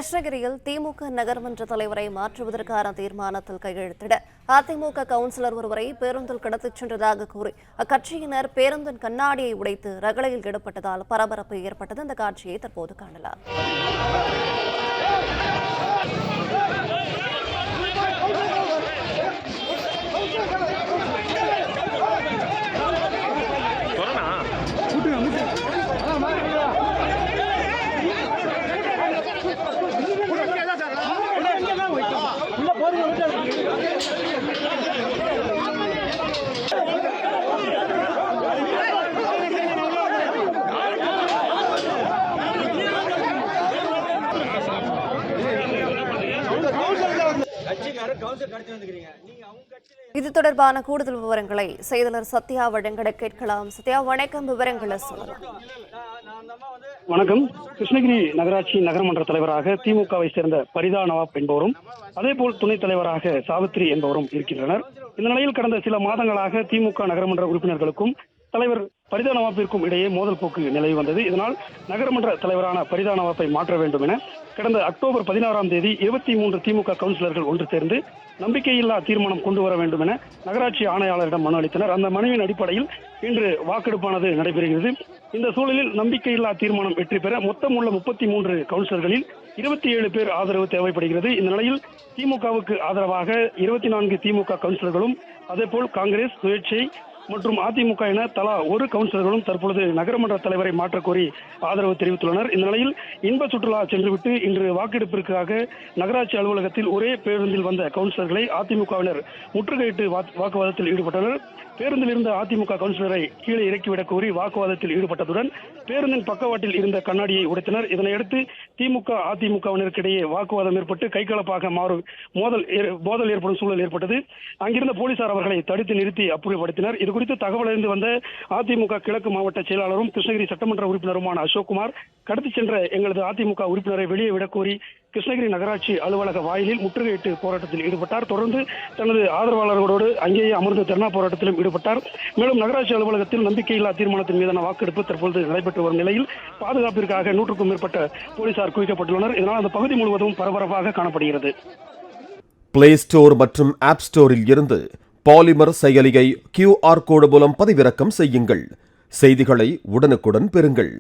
கிருஷ்ணகிரியில் திமுக நகர்மன்ற தலைவரை மாற்றுவதற்கான தீர்மானத்தில் கையெழுத்திட அதிமுக கவுன்சிலர் ஒருவரை பேருந்தில் கடத்திச் சென்றதாக கூறி அக்கட்சியினர் பேருந்தின் கண்ணாடியை உடைத்து ரகளையில் ஈடுபட்டதால் பரபரப்பு ஏற்பட்டது. இந்த காட்சியை தற்போது காணலாம். இது தொடர்பான கூடுதல் விவரங்களை செய்தியாளர் சத்யா வழங்க கேட்கலாம். சத்யா, வணக்கம். விவரங்களை சொல்லலாம். வணக்கம். கிருஷ்ணகிரி நகராட்சி நகரமன்ற தலைவராக திமுகவை சேர்ந்த பரிதா நவாப் என்பவரும் அதேபோல் துணைத் தலைவராக சாவித்ரி என்பவரும் இருக்கின்றனர். இந்த நிலையில் கடந்த சில மாதங்களாக திமுக நகரமன்ற உறுப்பினர்களுக்கும் தலைவர் பரிதா நவாப்பிற்கும் இடையே மோதல் போக்கு நிலவி வந்தது. இதனால் நகரமன்ற தலைவரான பரிதா நவாப்பை மாற்ற வேண்டும் என கடந்த அக்டோபர் 16ஆம் தேதி 23 திமுக கவுன்சிலர்கள் ஒன்று சேர்ந்து நம்பிக்கையில்லா தீர்மானம் கொண்டு வர வேண்டும் என நகராட்சி ஆணையாளரிடம் மனு அளித்தனர். அந்த மனுவின் அடிப்படையில் இன்று வாக்கெடுப்பானது நடைபெறுகிறது. இந்த சூழலில் நம்பிக்கையில்லா தீர்மானம் வெற்றி பெற மொத்தம் உள்ள 33 கவுன்சிலர்களில் 27 பேர் ஆதரவு தேவைப்படுகிறது. இந்த நிலையில் திமுகவுக்கு ஆதரவாக 24 திமுக கவுன்சிலர்களும் அதேபோல் காங்கிரஸ், சுயேட்சை மற்றும் அதிமுக என தலா ஒரு கவுன்சிலர்களும் தற்பொழுது நகரமன்ற தலைவரை மாற்றக் கோரி ஆதரவு தெரிவித்துள்ளனர். இந்த நிலையில் இன்ப சுற்றுலா சென்றுவிட்டு இன்று வாக்கெடுப்பிற்காக நகராட்சி அலுவலகத்தில் ஒரே பேருந்தில் வந்த கவுன்சிலர்களை அதிமுகவினர் முற்றுகையிட்டு வாக்குவாதத்தில் ஈடுபட்டனர். பேருந்தில் இருந்த அதிமுக கவுன்சிலரை கீழே இறக்கிவிடக் கோரி வாக்குவாதத்தில் ஈடுபட்டதுடன் பேருந்தின் பக்கவாட்டில் இருந்த கண்ணாடியை உடைத்தனர். இதனையடுத்து திமுக அதிமுகவினருக்கு இடையே வாக்குவாதம் ஏற்பட்டு கைகலப்பாக மாறும் மோதல் ஏற்படும் சூழல் ஏற்பட்டது. அங்கிருந்த போலீசார் அவர்களை தடுத்து நிறுத்தி அப்புறப்படுத்தினர். இதுகுறித்து தகவல் அறிந்து வந்த அதிமுக கிழக்கு மாவட்ட செயலாளரும் கிருஷ்ணகிரி சட்டமன்ற உறுப்பினருமான அசோக்குமார் கடத்தி சென்ற எங்களது அதிமுக உறுப்பினரை வெளியே விடக் கோரி கிருஷ்ணகிரி நகராட்சி அலுவலக வாயிலில் முற்றுகையிட்டு போராட்டத்தில் ஈடுபட்டார். தொடர்ந்து தனது ஆதரவாளர்களோடு அங்கேயே அமர்ந்து தர்ணா போராட்டத்திலும் ஈடுபட்டார். மேலும் நகராட்சி அலுவலகத்தில் நம்பிக்கையில்லா தீர்மானத்தின் மீதான வாக்கெடுப்பு தற்பொழுது நடைபெற்று வரும் நிலையில் பாதுகாப்பிற்காக 100க்கும் மேற்பட்ட போலீசார் குவிக்கப்பட்டுள்ளனர். இதனால் அந்த பகுதி முழுவதும் பரபரப்பாக காணப்படுகிறது. பிளே ஸ்டோர் மற்றும் ஆப் ஸ்டோரில் இருந்து பாலிமர் செயலியை QR கோடு மூலம் பதிவிறக்கம் செய்யுங்கள். செய்திகளை உடனுக்குடன் பெறுங்கள்.